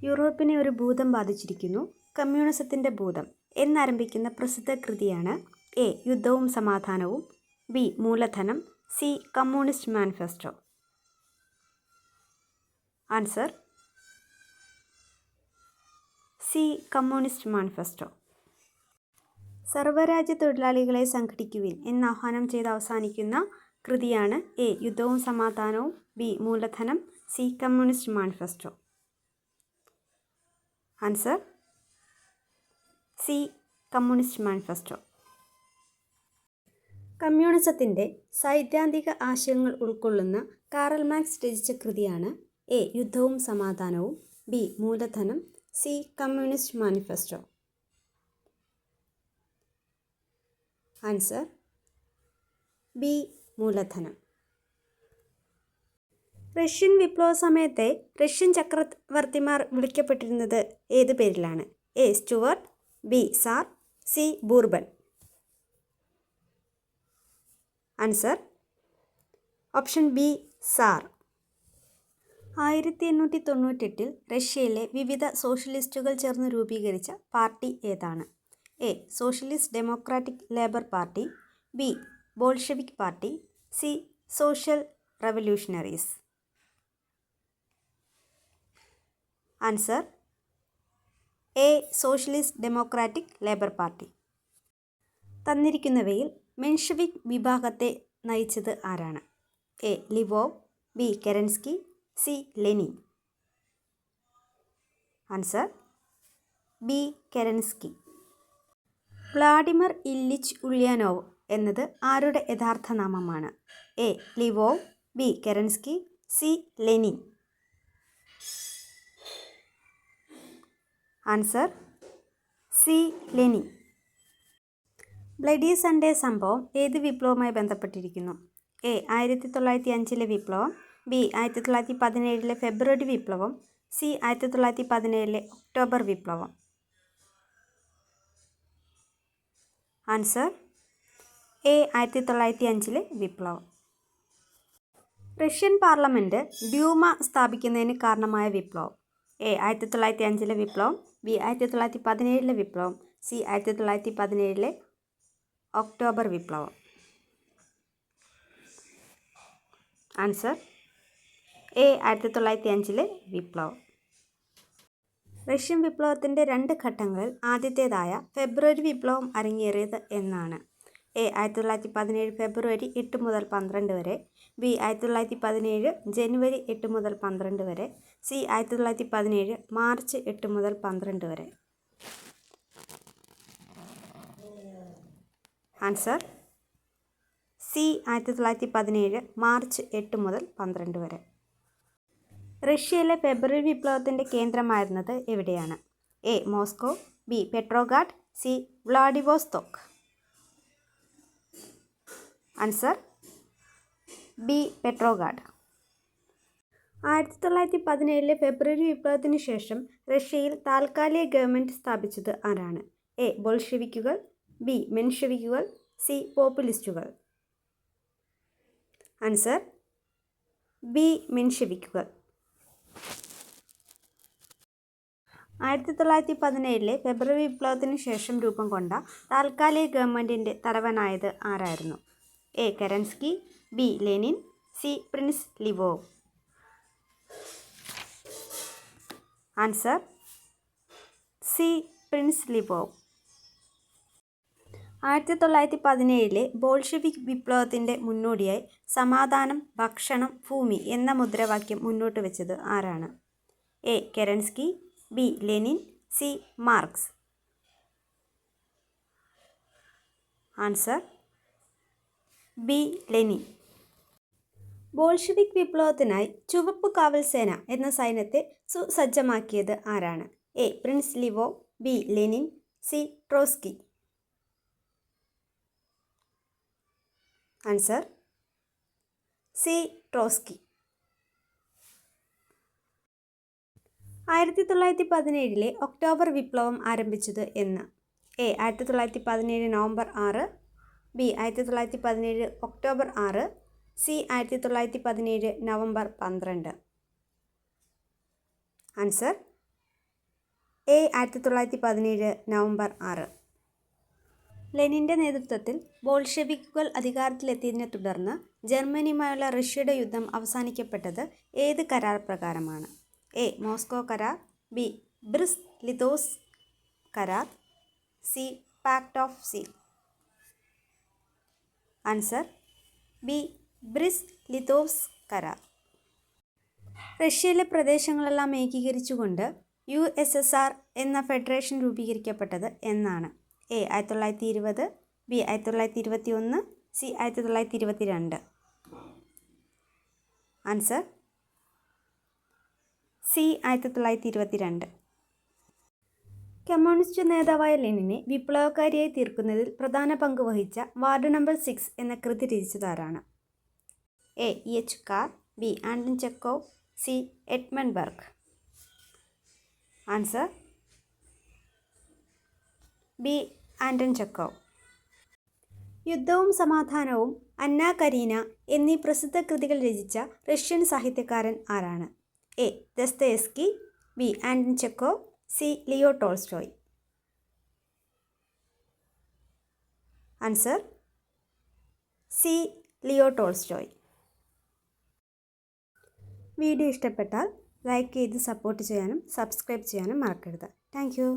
യൂറോപ്പിനെ ഒരു ഭൂതം ബാധിച്ചിരിക്കുന്നു. കമ്മ്യൂണിസത്തിൻ്റെ ഭൂതം എന്നാരംഭിക്കുന്ന പ്രസിദ്ധ കൃതിയാണ് എ. യുദ്ധവും സമാധാനവും, ബി. മൂലധനം, C. Communist manifesto. Answer C. Communist manifesto. സർവ്വരാജ്യ തൊഴിലാളികളെ സംഘടിക്കുവിൻ എന്നാഹ്വാനം ചെയ്ത് അവസാനിക്കുന്ന കൃതിയാണ് എ. യുദ്ധവും സമാധാനവും, ബി. മൂലധനം, C. Communist manifesto. Answer C. Communist manifesto. കമ്മ്യൂണിസത്തിൻ്റെ സൈദ്ധാന്തിക ആശയങ്ങൾ ഉൾക്കൊള്ളുന്ന കാറൽ മാർക്സ് രചിച്ച കൃതിയാണ് എ. യുദ്ധവും സമാധാനവും, ബി. മൂലധനം, C. Communist manifesto. Answer B. മൂലധനം. റഷ്യൻ വിപ്ലവ സമയത്തെ റഷ്യൻ ചക്രവർത്തിമാർ വിളിക്കപ്പെട്ടിരുന്നത് ഏത് പേരിലാണ്? A. Stuart, B. Tsar, C. Bourbon. Answer option B. Tsar. 1898 റഷ്യയിലെ വിവിധ സോഷ്യലിസ്റ്റുകൾ ചേർന്ന് രൂപീകരിച്ച പാർട്ടി ഏതാണ്? A. Socialist democratic labour party, B. Bolshevik party, C. Social revolutionaries. Answer A. Socialist democratic labour party. തന്നിരിക്കുന്നവയിൽ മെൻഷെവിക് വിഭാഗത്തെ നയിച്ചത് ആരാണ്? A. Lvov, B. Kerensky, C. Lenin. Answer B. Kerensky. Vladimir Ilyich ഉള്യാനോവ് എന്നത് ആരുടെ യഥാർത്ഥ നാമമാണ്? A. Lvov, B. Kerensky, C. Lenin. Answer C. Lenin. Bloody Sunday സംഭവം ഏത് വിപ്ലവവുമായി ബന്ധപ്പെട്ടിരിക്കുന്നു? എ. 1905 വിപ്ലവം, ബി. 1917 ഫെബ്രുവരി വിപ്ലവം, സി. 1917 ഒക്ടോബർ വിപ്ലവം. Answer A. 1905 വിപ്ലവം. റഷ്യൻ പാർലമെൻറ്റ് ഡ്യൂമ സ്ഥാപിക്കുന്നതിന് കാരണമായ വിപ്ലവം? എ. 1905 വിപ്ലവം, ബി. 1917 വിപ്ലവം, സി. 1917 ഒക്ടോബർ വിപ്ലവം. Answer A. 1905 വിപ്ലവം. റഷ്യൻ വിപ്ലവത്തിൻ്റെ 2 ഘട്ടങ്ങളിൽ ആദ്യത്തേതായ ഫെബ്രുവരി വിപ്ലവം അരങ്ങേറിയത് എന്നാണ്? എ. 1917 ഫെബ്രുവരി 8 മുതൽ 12 വരെ, ബി. 1917 ജനുവരി 8 മുതൽ 12 വരെ, സി. 1917 മാർച്ച് 8 മുതൽ 12 വരെ. Answer C. 1917 മാർച്ച് 8 മുതൽ 12 വരെ. റഷ്യയിലെ ഫെബ്രുവരി വിപ്ലവത്തിൻ്റെ കേന്ദ്രമായിരുന്നത് എവിടെയാണ്? A. Moscow, B. Petrograd, C. Vladivostok. Answer B. Petrograd. 1917 ഫെബ്രുവരി വിപ്ലവത്തിന് ശേഷം റഷ്യയിൽ താൽക്കാലിക ഗവൺമെൻറ് സ്ഥാപിച്ചത് ആരാണ്? എ. ബോൾഷെവിക്കുകൾ, ബി. മെൻഷെവിക്കുകൾ, സി. പോപ്പുലിസ്റ്റുകൾ. Answer B. മെൻഷെവിക്കുകൾ. 1917 ഫെബ്രുവരി വിപ്ലവത്തിന് ശേഷം രൂപം കൊണ്ട താൽക്കാലിക ഗവൺമെൻറ്റിൻ്റെ തലവനായത് ആരായിരുന്നു? A. Kerensky, B. Lenin, C. Prince Lvov. Answer C. Prince Lvov. 1917 Bolshevik വിപ്ലവത്തിൻ്റെ മുന്നോടിയായി സമാധാനം, ഭക്ഷണം, ഭൂമി എന്ന മുദ്രാവാക്യം മുന്നോട്ട് വെച്ചത് ആരാണ്? A. Kerensky, B. Lenin, C. Marx. Answer B. Lenin. Bolshevik വിപ്ലവത്തിനായി ചുവപ്പ് കാവൽ സേന എന്ന സൈന്യത്തെ സുസജ്ജമാക്കിയത് ആരാണ്? A. Prince Lvov, B. Lenin, C. Trotsky. Answer C. Trotsky. 1917 October വിപ്ലവം ആരംഭിച്ചത് എന്ന്? A. 1917 November 6, B. 1917 October 6, C. 1917 November 12. Answer A 1917 November 6. ലെനിൻ്റെ നേതൃത്വത്തിൽ ബോൾഷെവിക്കുകൾ അധികാരത്തിലെത്തിയതിനെ തുടർന്ന് ജർമ്മനിയുമായുള്ള റഷ്യയുടെ യുദ്ധം അവസാനിക്കപ്പെട്ടത് ഏത് കരാർ പ്രകാരമാണ്? എ മോസ്കോ കരാർ, ബി ബ്രിസ്റ്റ് ലിതോവ്സ്ക് കരാർ, C pact of seal. Answer B Brest Litovsk കരാർ. റഷ്യയിലെ പ്രദേശങ്ങളെല്ലാം ഏകീകരിച്ചുകൊണ്ട് USSR എന്ന ഫെഡറേഷൻ രൂപീകരിക്കപ്പെട്ടത് എന്നാണ്? A 1920, B 1921, C 1922. Answer C 1922. Communist നേതാവായ ലെനിനെ വിപ്ലവകാരിയായി തീർക്കുന്നതിൽ പ്രധാന പങ്ക് വഹിച്ച വാർഡ് നമ്പർ 6 എന്ന കൃതി രചിച്ചതാരാണ്? A EH Carr, B Anton Chekhov, C Edmund Burke. Answer B Anton Chekhov. യുദ്ധവും സമാധാനവും, അന്ന കരീന എന്നീ പ്രസിദ്ധ കൃതികൾ രചിച്ച റഷ്യൻ സാഹിത്യകാരൻ ആരാണ്? A Dostoevsky, B Anton Chekhov, C Leo Tolstoy. Answer C Leo Tolstoy. Video ഇഷ്ടപ്പെട്ടാൽ ലൈക്ക് ചെയ്ത് സപ്പോർട്ട് ചെയ്യാനും സബ്സ്ക്രൈബ് ചെയ്യാനും മറക്കരുത്. Thank you.